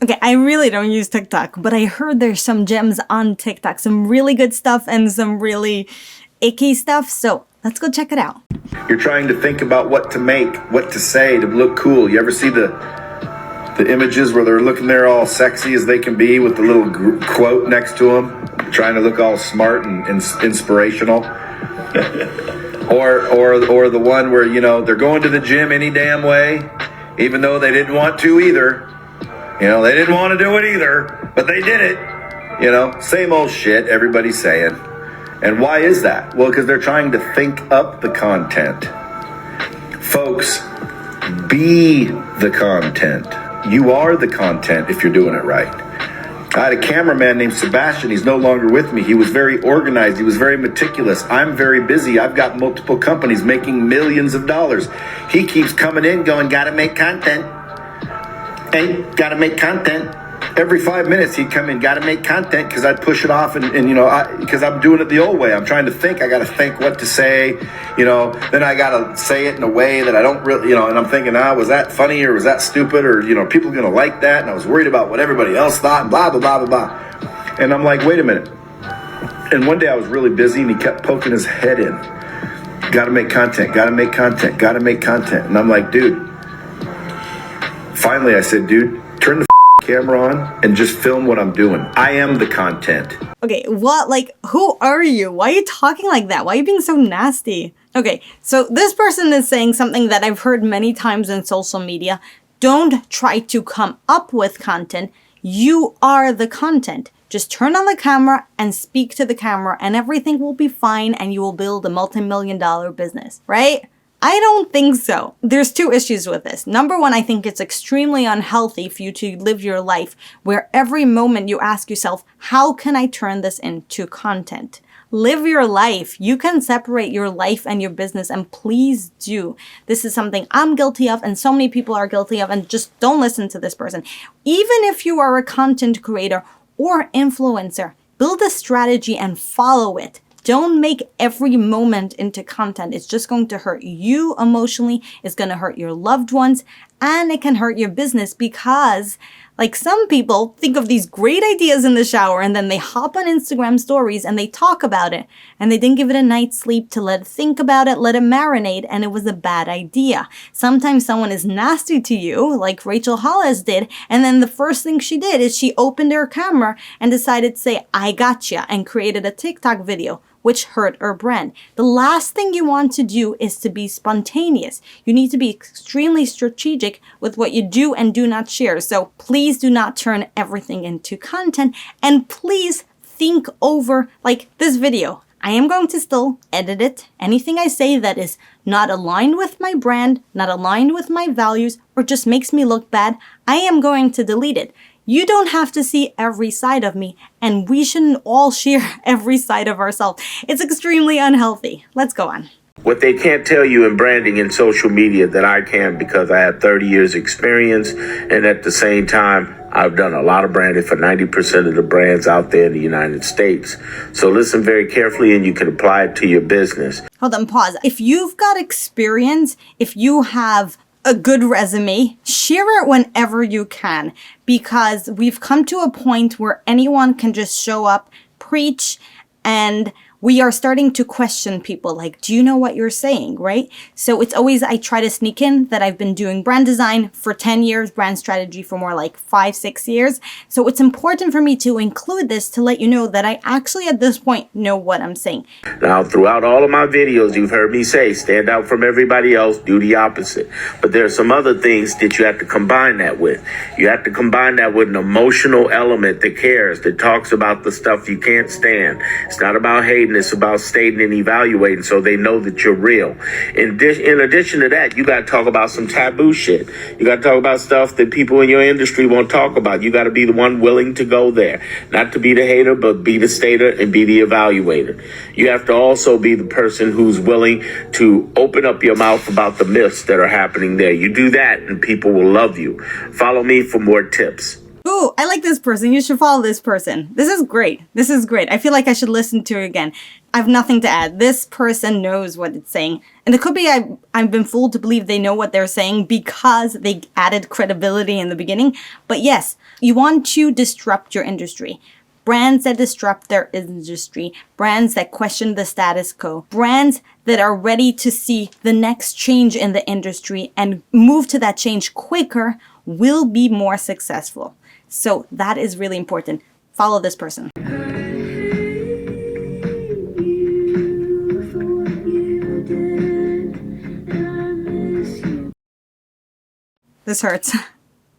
Okay, I really don't use TikTok, but I heard there's some gems on TikTok, some really good stuff and some really icky stuff. So let's go check it out. You're trying to think about what to make, what to say to look cool. You ever see the images where they're looking there all sexy as they can be with the little quote next to them, trying to look all smart and inspirational? or the one where, you know, they're going to the gym any damn way, even though they didn't want to either. You know, they didn't want to do it either, but they did it. You know, same old shit everybody's saying. And why is that? Well, because they're trying to think up the content. Folks, be the content. You are the content if you're doing it right. I had a cameraman named Sebastian. He's no longer with me. He was very organized. He was very meticulous. I'm very busy. I've got multiple companies making millions of dollars. He keeps coming in going, gotta make content. Hey, gotta make content. Every 5 minutes he'd come in, gotta make content, because I'd push it off and you know, because I'm doing it the old way. I'm trying to think. I gotta think what to say, you know, then I gotta say it in a way that I don't really, you know, and I'm thinking, was that funny or was that stupid, or, you know, people gonna like that? And I was worried about what everybody else thought, and blah, blah, blah, blah, blah. And I'm like, wait a minute. And one day I was really busy and he kept poking his head in. Gotta make content, gotta make content, gotta make content. And I'm like, dude, finally I said, dude, turn the camera on and just film what I'm doing. I am the content. Okay, what? Like, who are you? Why are you talking like that? Why are you being so nasty? Okay, so this person is saying something that I've heard many times in social media. Don't try to come up with content. You are the content. Just turn on the camera and speak to the camera and everything will be fine and you will build a multi-million-dollar business, right? I don't think so. There's two issues with this. Number one, I think it's extremely unhealthy for you to live your life where every moment you ask yourself, how can I turn this into content? Live your life. You can separate your life and your business, and please do. This is something I'm guilty of and so many people are guilty of, and just don't listen to this person. Even if you are a content creator or influencer, build a strategy and follow it. Don't make every moment into content. It's just going to hurt you emotionally. It's going to hurt your loved ones, and it can hurt your business because, like, some people think of these great ideas in the shower and then they hop on Instagram stories and they talk about it and they didn't give it a night's sleep to let it think about it, let it marinate, and it was a bad idea. Sometimes someone is nasty to you, like Rachel Hollis did, and then the first thing she did is she opened her camera and decided to say, I gotcha, and created a TikTok video, which hurt her brand. The last thing you want to do is to be spontaneous. You need to be extremely strategic with what you do and do not share. So please do not turn everything into content, and please think over, like, this video. I am going to still edit it. Anything I say that is not aligned with my brand, not aligned with my values, or just makes me look bad, I am going to delete it. You don't have to see every side of me, and we shouldn't all share every side of ourselves. It's extremely unhealthy. Let's go on. What they can't tell you in branding and social media that I can, because I have 30 years experience, and at the same time, I've done a lot of branding for 90% of the brands out there in the United States. So listen very carefully and you can apply it to your business. Hold on, pause. If you've got experience, if you have a good resume, share it whenever you can, because we've come to a point where anyone can just show up, preach, and we are starting to question people like, do you know what you're saying, right? So it's always, I try to sneak in that I've been doing brand design for 10 years, brand strategy for more like 5-6 years. So it's important for me to include this to let you know that I actually at this point know what I'm saying. Now, throughout all of my videos, you've heard me say, stand out from everybody else, do the opposite. But there are some other things that you have to combine that with. You have to combine that with an emotional element that cares, that talks about the stuff you can't stand. It's not about hating. It's about stating and evaluating so they know that you're real. In addition to that, you got to talk about some taboo shit. You got to talk about stuff that people in your industry won't talk about. You got to be the one willing to go there. Not to be the hater, but be the stater and be the evaluator. You have to also be the person who's willing to open up your mouth about the myths that are happening there. You do that and people will love you. Follow me for more tips. Ooh, I like this person. You should follow this person. This is great. This is great. I feel like I should listen to it again. I have nothing to add. This person knows what it's saying. And it could be I've been fooled to believe they know what they're saying because they added credibility in the beginning. But yes, you want to disrupt your industry. Brands that disrupt their industry, brands that question the status quo, brands that are ready to see the next change in the industry and move to that change quicker will be more successful. So that is really important. Follow this person. This hurts.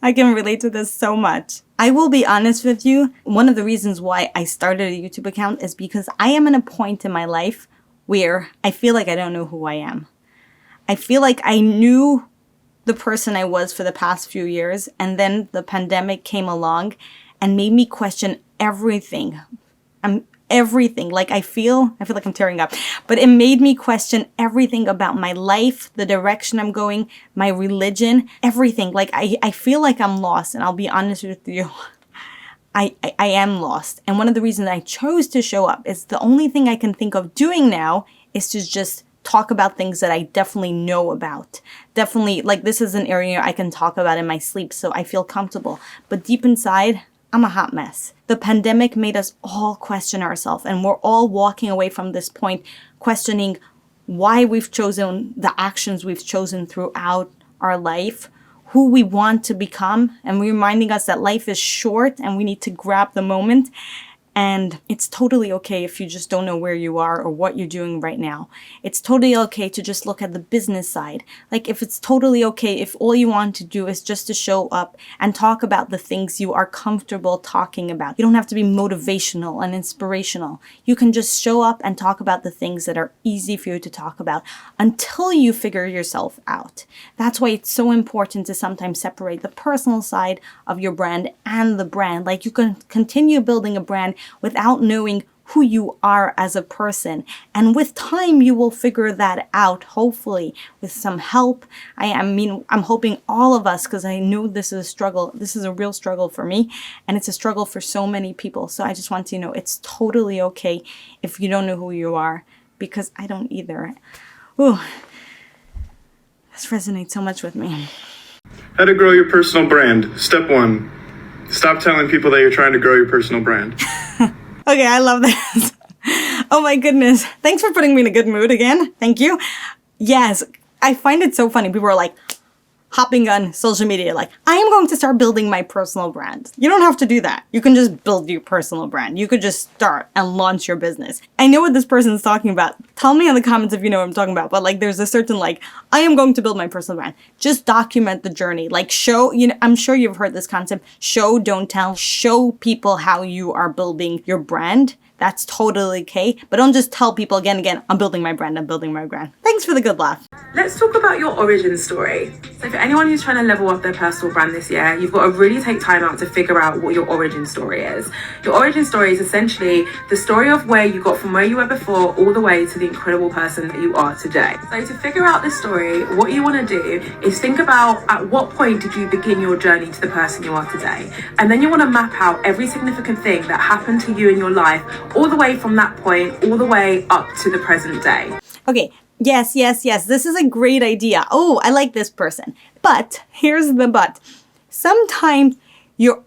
I can relate to this so much. I will be honest with you. One of the reasons why I started a YouTube account is because I am at a point in my life where I feel like I don't know who I am. I feel like I knew the person I was for the past few years, and then the pandemic came along and made me question everything. Everything. Like I feel like I'm tearing up, but it made me question everything about my life, the direction I'm going, my religion, everything. Like I feel like I'm lost, and I'll be honest with you. I am lost. And one of the reasons I chose to show up is the only thing I can think of doing now is to just talk about things that I definitely know about. Definitely, like this is an area I can talk about in my sleep, so I feel comfortable. But deep inside, I'm a hot mess. The pandemic made us all question ourselves, and we're all walking away from this point questioning why we've chosen the actions we've chosen throughout our life, who we want to become, and reminding us that life is short and we need to grab the moment. And it's totally okay if you just don't know where you are or what you're doing right now. It's totally okay to just look at the business side. Like if it's totally okay if all you want to do is just to show up and talk about the things you are comfortable talking about. You don't have to be motivational and inspirational. You can just show up and talk about the things that are easy for you to talk about until you figure yourself out. That's why it's so important to sometimes separate the personal side of your brand and the brand. Like you can continue building a brand without knowing who you are as a person. And with time, you will figure that out, hopefully, with some help. I'm hoping all of us, because I know this is a struggle. This is a real struggle for me, and it's a struggle for so many people. So I just want you to know it's totally okay if you don't know who you are, because I don't either. Ooh, this resonates so much with me. How to grow your personal brand. Step 1. Stop telling people that you're trying to grow your personal brand. Okay, I love this. Oh my goodness. Thanks for putting me in a good mood again. Thank you. Yes, I find it so funny. People are like hopping on social media like, I am going to start building my personal brand. You don't have to do that. You can just build your personal brand. You could just start and launch your business. I know what this person is talking about. Tell me in the comments if you know what I'm talking about. But like there's a certain like, I am going to build my personal brand. Just document the journey. Like show, I'm sure you've heard this concept. Show, don't tell. Show people how you are building your brand. That's totally okay. But don't just tell people again, I'm building my brand, I'm building my brand. Thanks for the good laugh. Let's talk about your origin story. So for anyone who's trying to level up their personal brand this year, you've got to really take time out to figure out what your origin story is. Your origin story is essentially the story of where you got from where you were before all the way to the incredible person that you are today. So to figure out this story, what you want to do is think about at what point did you begin your journey to the person you are today. And then you want to map out every significant thing that happened to you in your life all the way from that point, all the way up to the present day. Okay, yes. This is a great idea. Oh, I like this person. But here's the but. Sometimes your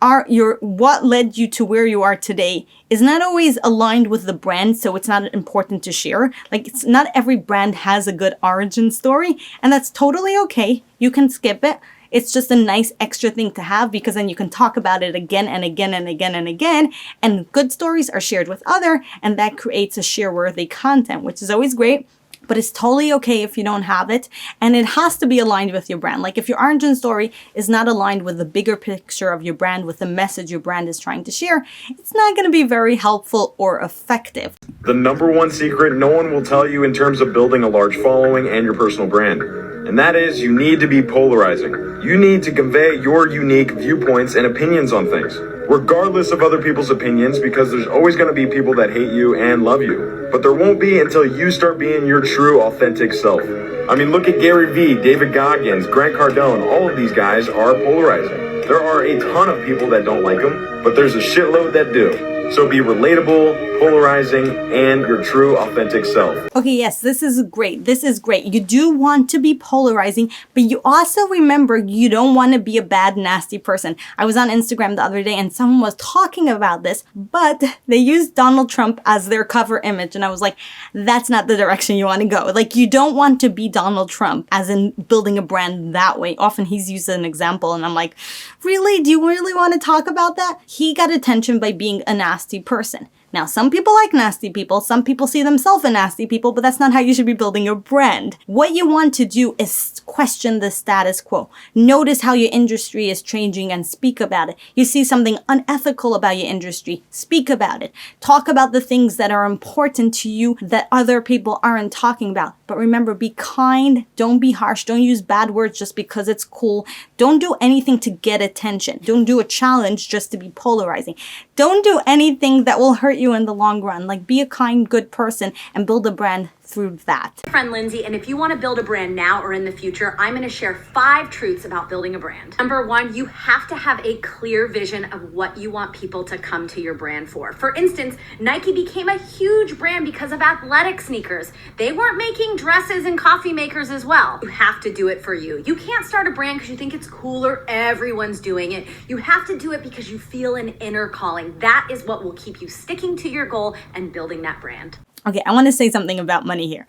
what led you to where you are today is not always aligned with the brand, so it's not important to share. Like it's not every brand has a good origin story, and that's totally okay. You can skip it. It's just a nice extra thing to have because then you can talk about it again and again and again and again. And good stories are shared with other, and that creates a share-worthy content, which is always great. But it's totally okay if you don't have it. And it has to be aligned with your brand. Like if your origin story is not aligned with the bigger picture of your brand, with the message your brand is trying to share, it's not going to be very helpful or effective. The number one secret no one will tell you in terms of building a large following and your personal brand. And that is you need to be polarizing. You need to convey your unique viewpoints and opinions on things, regardless of other people's opinions, because there's always going to be people that hate you and love you. But there won't be until you start being your true, authentic self. I mean, look at Gary Vee, David Goggins, Grant Cardone. All of these guys are polarizing. There are a ton of people that don't like him, but there's a shitload that do. So be relatable, polarizing, and your true, authentic self. Okay, yes, this is great. This is great. You do want to be polarizing, but you also remember you don't want to be a bad, nasty person. I was on Instagram the other day and someone was talking about this, but they used Donald Trump as their cover image. And I was like, that's not the direction you want to go. Like, you don't want to be Donald Trump, as in building a brand that way. Often he's used as an example, and I'm like, really? Do you really want to talk about that? He got attention by being a nasty person. Now, some people like nasty people. Some people see themselves as nasty people, but that's not how you should be building your brand. What you want to do is question the status quo. Notice how your industry is changing and speak about it. You see something unethical about your industry, speak about it. Talk about the things that are important to you that other people aren't talking about. But remember, be kind. Don't be harsh. Don't use bad words just because it's cool. Don't do anything to get attention. Don't do a challenge just to be polarizing. Don't do anything that will hurt you in the long run. Like, be a kind, good person and build a brand through that. Friend Lindsay, and if you want to build a brand now or in the future, I'm going to share 5 truths about building a brand. Number 1, you have to have a clear vision of what you want people to come to your brand for. For instance, Nike became a huge brand because of athletic sneakers. They weren't making dresses and coffee makers as well. You have to do it for you. You can't start a brand because you think it's cool or everyone's doing it. You have to do it because you feel an inner calling. That is what will keep you sticking to your goal and building that brand. Okay, I want to say something about money here.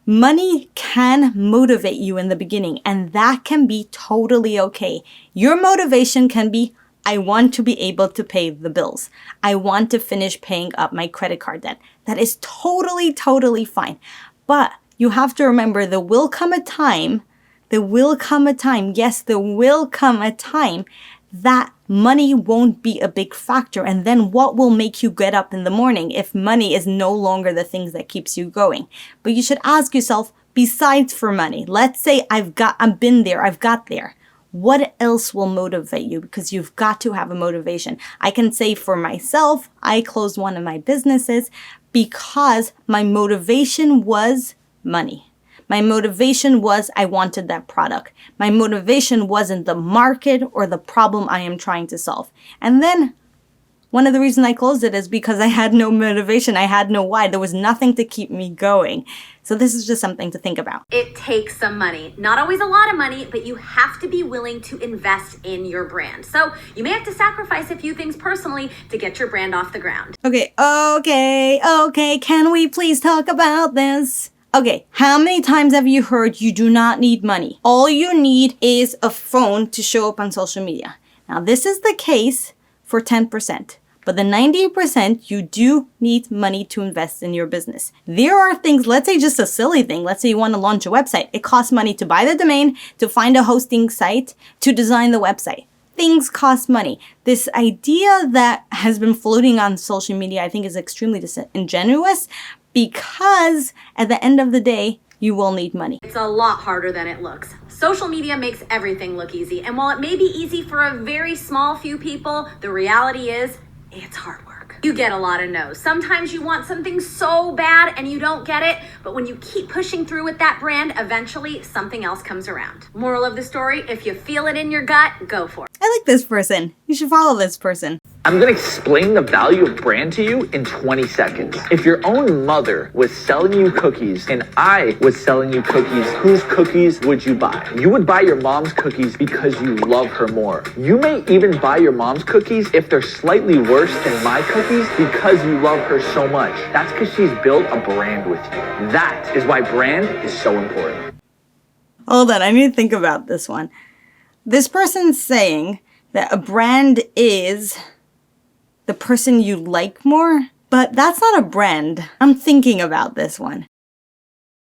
Money can motivate you in the beginning, and that can be totally okay. Your motivation can be, I want to be able to pay the bills. I want to finish paying up my credit card debt. That is totally, totally fine. But you have to remember, there will come a time that money won't be a big factor. And then what will make you get up in the morning if money is no longer the things that keeps you going? But you should ask yourself, besides for money, let's say I've got there. What else will motivate you? Because you've got to have a motivation. I can say for myself, I closed one of my businesses because my motivation was money. My motivation was I wanted that product. My motivation wasn't the market or the problem I am trying to solve. And then one of the reasons I closed it is because I had no motivation. I had no why. There was nothing to keep me going. So this is just something to think about. It takes some money. Not always a lot of money, but you have to be willing to invest in your brand. So you may have to sacrifice a few things personally to get your brand off the ground. Okay. Can we please talk about this? Okay, how many times have you heard you do not need money? All you need is a phone to show up on social media. Now, this is the case for 10%, but the 90%, you do need money to invest in your business. There are things, let's say just a silly thing. Let's say you want to launch a website. It costs money to buy the domain, to find a hosting site, to design the website. Things cost money. This idea that has been floating on social media, I think, is extremely disingenuous, because at the end of the day, you will need money. It's a lot harder than it looks. Social media makes everything look easy. And while it may be easy for a very small few people, the reality is it's hard work. You get a lot of no's. Sometimes you want something so bad and you don't get it, but when you keep pushing through with that brand, eventually something else comes around. Moral of the story, if you feel it in your gut, go for it. I like this person. You should follow this person. I'm going to explain the value of brand to you in 20 seconds. If your own mother was selling you cookies and I was selling you cookies, whose cookies would you buy? You would buy your mom's cookies because you love her more. You may even buy your mom's cookies if they're slightly worse than my cookies because you love her so much. That's because she's built a brand with you. That is why brand is so important. Hold on, I need to think about this one. This person's saying that a brand is the person you like more, but that's not a brand. I'm thinking about this one.